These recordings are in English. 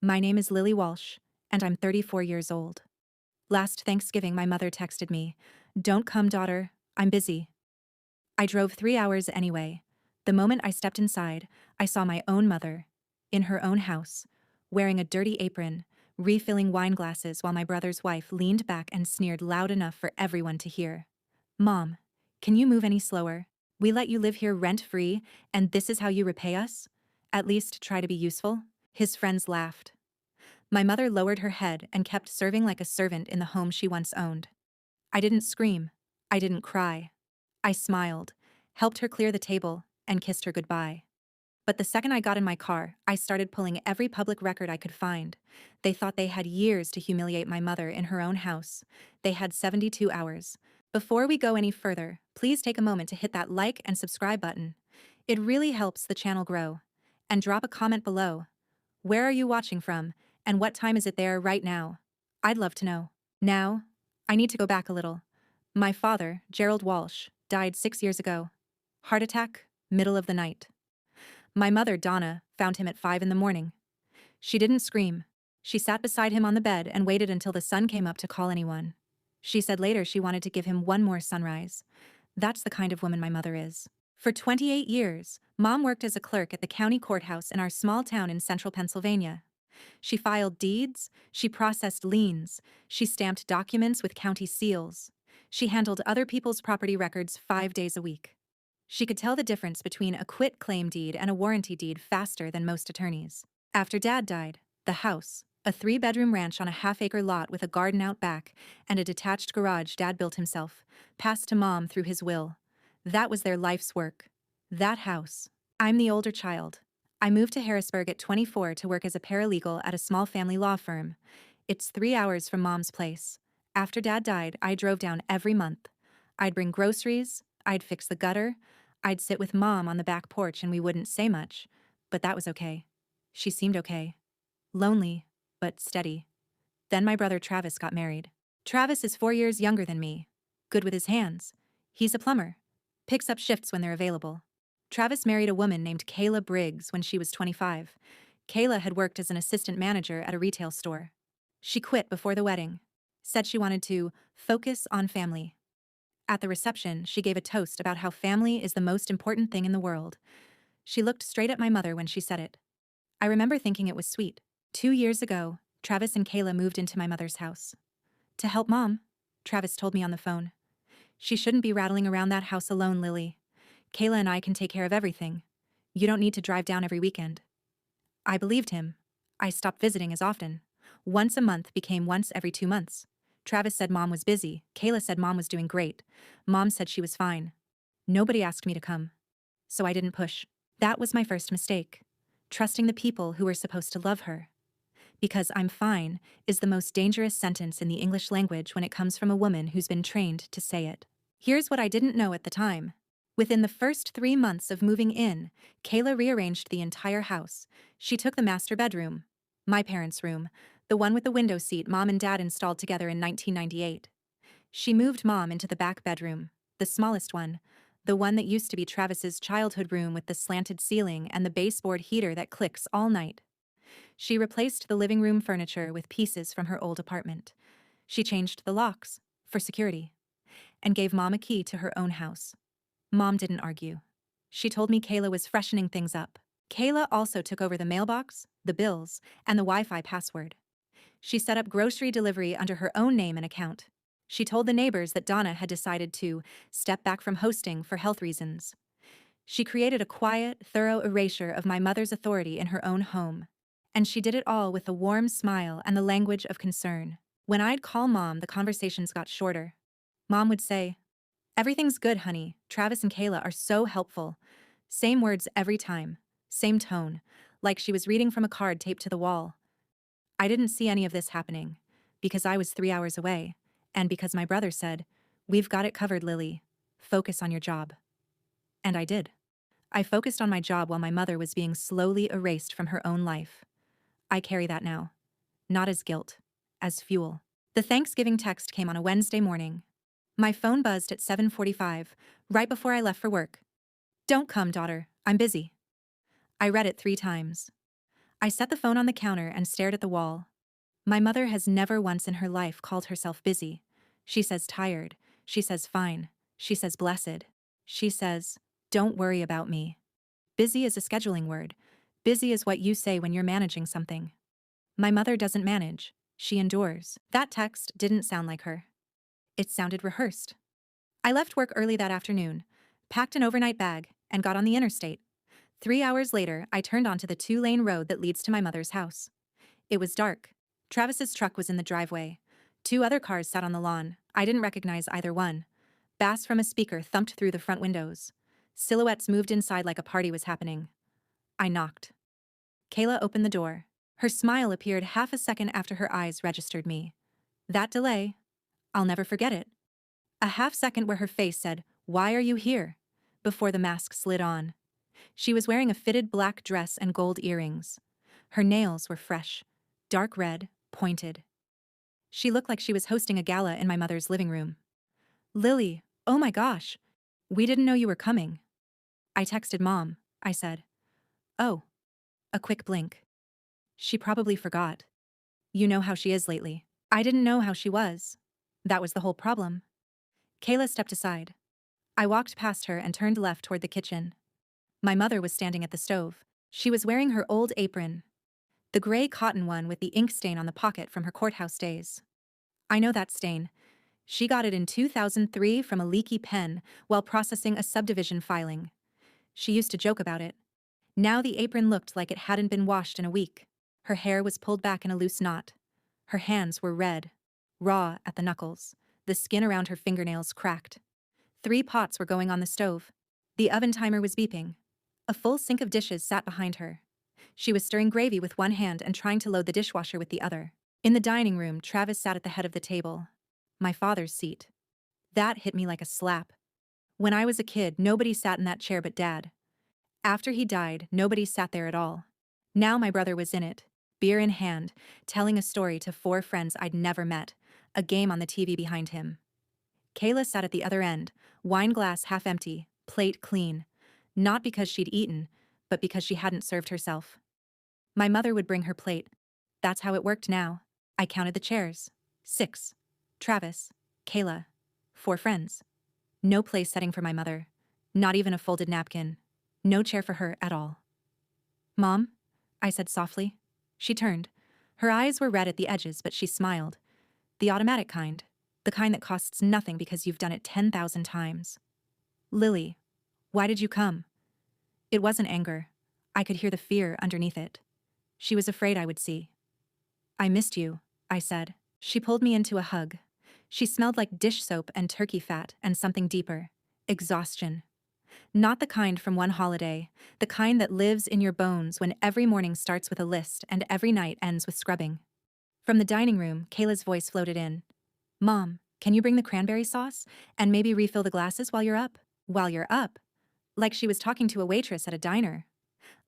My name is Lily Walsh, and I'm 34 years old. Last Thanksgiving, my mother texted me, "Don't come, daughter. I'm busy." I drove 3 hours anyway. The moment I stepped inside, I saw my own mother, in her own house, wearing a dirty apron, refilling wine glasses while my brother's wife leaned back and sneered loud enough for everyone to hear. "Mom, can you move any slower? We let you live here rent-free, and this is how you repay us? At least try to be useful." His friends laughed. My mother lowered her head and kept serving like a servant in the home she once owned. I didn't scream. I didn't cry. I smiled, helped her clear the table, and kissed her goodbye. But the second I got in my car, I started pulling every public record I could find. They thought they had years to humiliate my mother in her own house. They had 72 hours. Before we go any further, please take a moment to hit that like and subscribe button. It really helps the channel grow. And drop a comment below. Where are you watching from, and what time is it there right now? I'd love to know. Now, I need to go back a little. My father, Gerald Walsh, died 6 years ago. Heart attack, middle of the night. My mother, Donna, found him at 5 in the morning. She didn't scream. She sat beside him on the bed and waited until the sun came up to call anyone. She said later she wanted to give him one more sunrise. That's the kind of woman my mother is. For 28 years, Mom worked as a clerk at the county courthouse in our small town in central Pennsylvania. She filed deeds, she processed liens, she stamped documents with county seals. She handled other people's property records 5 days a week. She could tell the difference between a quit-claim deed and a warranty deed faster than most attorneys. After Dad died, the house, a 3-bedroom ranch on a half-acre lot with a garden out back and a detached garage Dad built himself, passed to Mom through his will. That was their life's work. That house. I'm the older child. I moved to Harrisburg at 24 to work as a paralegal at a small family law firm. It's 3 hours from Mom's place. After Dad died, I drove down every month. I'd bring groceries, I'd fix the gutter, I'd sit with Mom on the back porch and we wouldn't say much, but that was okay. She seemed okay. Lonely, but steady. Then my brother Travis got married. Travis is 4 years younger than me. Good with his hands. He's a plumber. Picks up shifts when they're available. Travis married a woman named Kayla Briggs when she was 25. Kayla had worked as an assistant manager at a retail store. She quit before the wedding. Said she wanted to focus on family. At the reception, she gave a toast about how family is the most important thing in the world. She looked straight at my mother when she said it. I remember thinking it was sweet. 2 years ago, Travis and Kayla moved into my mother's house. To help Mom, Travis told me on the phone. She shouldn't be rattling around that house alone, Lily. Kayla and I can take care of everything. You don't need to drive down every weekend. I believed him. I stopped visiting as often. Once a month became once every 2 months. Travis said Mom was busy. Kayla said Mom was doing great. Mom said she was fine. Nobody asked me to come. So I didn't push. That was my first mistake. Trusting the people who were supposed to love her. Because I'm fine is the most dangerous sentence in the English language when it comes from a woman who's been trained to say it. Here's what I didn't know at the time. Within the first 3 months of moving in, Kayla rearranged the entire house. She took the master bedroom, my parents' room, the one with the window seat Mom and Dad installed together in 1998. She moved Mom into the back bedroom, the smallest one, the one that used to be Travis's childhood room with the slanted ceiling and the baseboard heater that clicks all night. She replaced the living room furniture with pieces from her old apartment. She changed the locks, for security, and gave Mom a key to her own house. Mom didn't argue. She told me Kayla was freshening things up. Kayla also took over the mailbox, the bills, and the Wi-Fi password. She set up grocery delivery under her own name and account. She told the neighbors that Donna had decided to step back from hosting for health reasons. She created a quiet, thorough erasure of my mother's authority in her own home. And she did it all with a warm smile and the language of concern. When I'd call Mom, the conversations got shorter. Mom would say, "Everything's good, honey. Travis and Kayla are so helpful." Same words every time, same tone, like she was reading from a card taped to the wall. I didn't see any of this happening, because I was 3 hours away, and because my brother said, "We've got it covered, Lily. Focus on your job." And I did. I focused on my job while my mother was being slowly erased from her own life. I carry that now. Not as guilt, as fuel. The Thanksgiving text came on a Wednesday morning. My phone buzzed at 7:45, right before I left for work. "Don't come, daughter. I'm busy." I read it 3 times. I set the phone on the counter and stared at the wall. My mother has never once in her life called herself busy. She says tired. She says fine. She says blessed. She says, don't worry about me. Busy is a scheduling word. Busy is what you say when you're managing something. My mother doesn't manage. She endures. That text didn't sound like her. It sounded rehearsed. I left work early that afternoon, packed an overnight bag, and got on the interstate. 3 hours later, I turned onto the 2-lane road that leads to my mother's house. It was dark. Travis's truck was in the driveway. 2 other cars sat on the lawn. I didn't recognize either one. Bass from a speaker thumped through the front windows. Silhouettes moved inside like a party was happening. I knocked. Kayla opened the door. Her smile appeared half a second after her eyes registered me. That delay, I'll never forget it. A half second where her face said, "Why are you here?" before the mask slid on. She was wearing a fitted black dress and gold earrings. Her nails were fresh, dark red, pointed. She looked like she was hosting a gala in my mother's living room. "Lily, oh my gosh. We didn't know you were coming." "I texted Mom," I said. "Oh." A quick blink. She probably forgot. You know how she is lately. I didn't know how she was. That was the whole problem. Kayla stepped aside. I walked past her and turned left toward the kitchen. My mother was standing at the stove. She was wearing her old apron, the gray cotton one with the ink stain on the pocket from her courthouse days. I know that stain. She got it in 2003 from a leaky pen while processing a subdivision filing. She used to joke about it. Now the apron looked like it hadn't been washed in a week. Her hair was pulled back in a loose knot. Her hands were red, raw at the knuckles, the skin around her fingernails cracked. 3 pots were going on the stove. The oven timer was beeping. A full sink of dishes sat behind her. She was stirring gravy with one hand and trying to load the dishwasher with the other. In the dining room, Travis sat at the head of the table. My father's seat. That hit me like a slap. When I was a kid, nobody sat in that chair but Dad. After he died, nobody sat there at all. Now my brother was in it, beer in hand, telling a story to 4 friends I'd never met, a game on the TV behind him. Kayla sat at the other end, wine glass half empty, plate clean. Not because she'd eaten, but because she hadn't served herself. My mother would bring her plate. That's how it worked now. I counted the chairs. 6. Travis, Kayla, 4 friends. No place setting for my mother. Not even a folded napkin. No chair for her at all. "Mom?" I said softly. She turned. Her eyes were red at the edges, but she smiled. The automatic kind. The kind that costs nothing because you've done it 10,000 times. "Lily, why did you come?" It wasn't anger. I could hear the fear underneath it. She was afraid I would see. "I missed you," I said. She pulled me into a hug. She smelled like dish soap and turkey fat and something deeper. Exhaustion. Not the kind from one holiday, the kind that lives in your bones when every morning starts with a list and every night ends with scrubbing. From the dining room, Kayla's voice floated in. "Mom, can you bring the cranberry sauce? And maybe refill the glasses while you're up?" While you're up? Like she was talking to a waitress at a diner.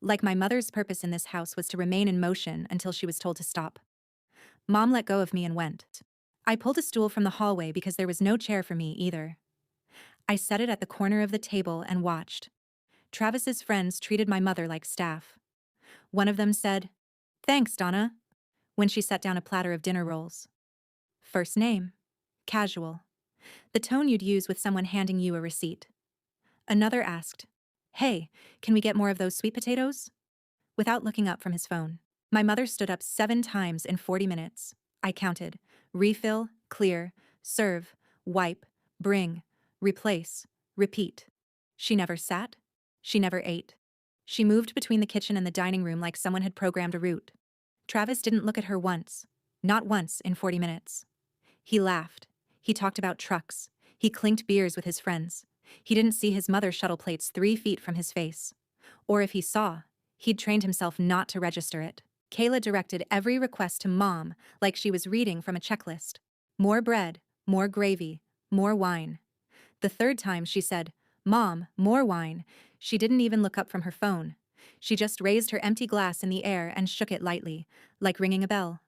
Like my mother's purpose in this house was to remain in motion until she was told to stop. Mom let go of me and went. I pulled a stool from the hallway because there was no chair for me either. I set it at the corner of the table and watched. Travis's friends treated my mother like staff. One of them said, "Thanks, Donna," when she set down a platter of dinner rolls. First name. Casual. The tone you'd use with someone handing you a receipt. Another asked, "Hey, can we get more of those sweet potatoes?" Without looking up from his phone. My mother stood up 7 times in 40 minutes. I counted. Refill, clear, serve, wipe, bring, replace, repeat. She never sat. She never ate. She moved between the kitchen and the dining room like someone had programmed a route. Travis didn't look at her once. Not once in 40 minutes. He laughed. He talked about trucks. He clinked beers with his friends. He didn't see his mother shuttle plates 3 feet from his face. Or if he saw, he'd trained himself not to register it. Kayla directed every request to Mom like she was reading from a checklist. More bread, more gravy, more wine. The 3rd time she said, "Mom, more wine," she didn't even look up from her phone. She just raised her empty glass in the air and shook it lightly, like ringing a bell.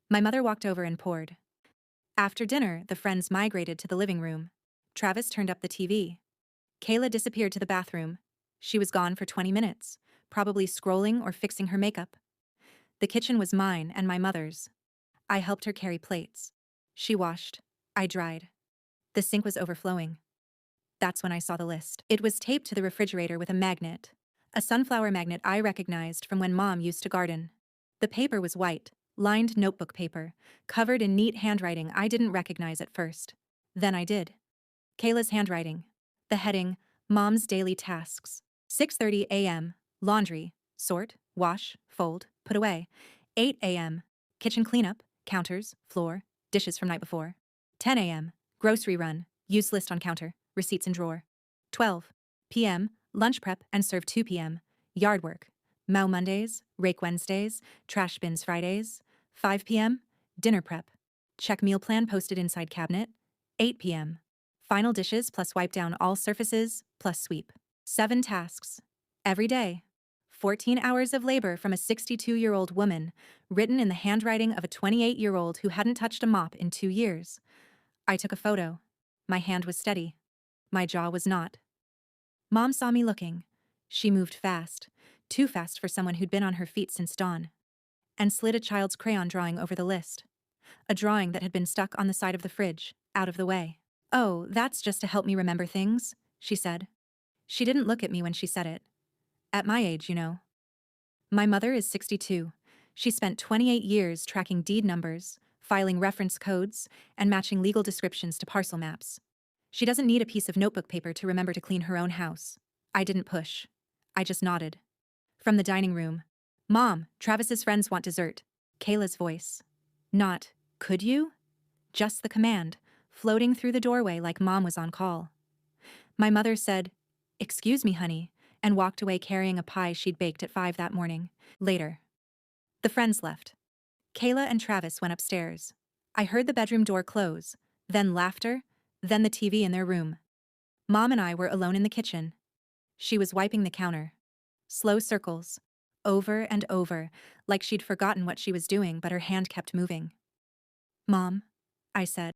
My mother walked over and poured. After dinner, the friends migrated to the living room. Travis turned up the TV. Kayla disappeared to the bathroom. She was gone for 20 minutes, probably scrolling or fixing her makeup. The kitchen was mine and my mother's. I helped her carry plates. She washed. I dried. The sink was overflowing. That's when I saw the list. It was taped to the refrigerator with a magnet. A sunflower magnet I recognized from when Mom used to garden. The paper was white, lined notebook paper, covered in neat handwriting I didn't recognize at first. Then I did. Kayla's handwriting. The heading, Mom's Daily Tasks. 6:30 a.m. Laundry. Sort, wash, fold, put away. 8 a.m. Kitchen cleanup, counters, floor, dishes from night before. 10 a.m. Grocery run, use list on counter, receipts in drawer. 12 p.m. Lunch prep and serve 2 p.m. Yard work. Mow Mondays, rake Wednesdays, trash bins Fridays. 5 p.m. Dinner prep. Check meal plan posted inside cabinet. 8 p.m. Final dishes plus wipe down all surfaces plus sweep. 7 tasks. Every day. 14 hours of labor from a 62-year-old woman, written in the handwriting of a 28-year-old who hadn't touched a mop in 2 years. I took a photo. My hand was steady. My jaw was not. Mom saw me looking. She moved fast, too fast for someone who'd been on her feet since dawn, and slid a child's crayon drawing over the list. A drawing that had been stuck on the side of the fridge, out of the way. "Oh, that's just to help me remember things," she said. She didn't look at me when she said it. At my age, you know. My mother is 62. She spent 28 years tracking deed numbers, filing reference codes, and matching legal descriptions to parcel maps. She doesn't need a piece of notebook paper to remember to clean her own house. I didn't push. I just nodded. From the dining room, "Mom, Travis's friends want dessert." Kayla's voice. Not, "Could you?" Just the command, floating through the doorway like Mom was on call. My mother said, "Excuse me, honey," and walked away carrying a pie she'd baked at 5 that morning. Later. The friends left. Kayla and Travis went upstairs. I heard the bedroom door close, then laughter, then the TV in their room. Mom and I were alone in the kitchen. She was wiping the counter. Slow circles. Over and over, like she'd forgotten what she was doing, but her hand kept moving. "Mom," I said.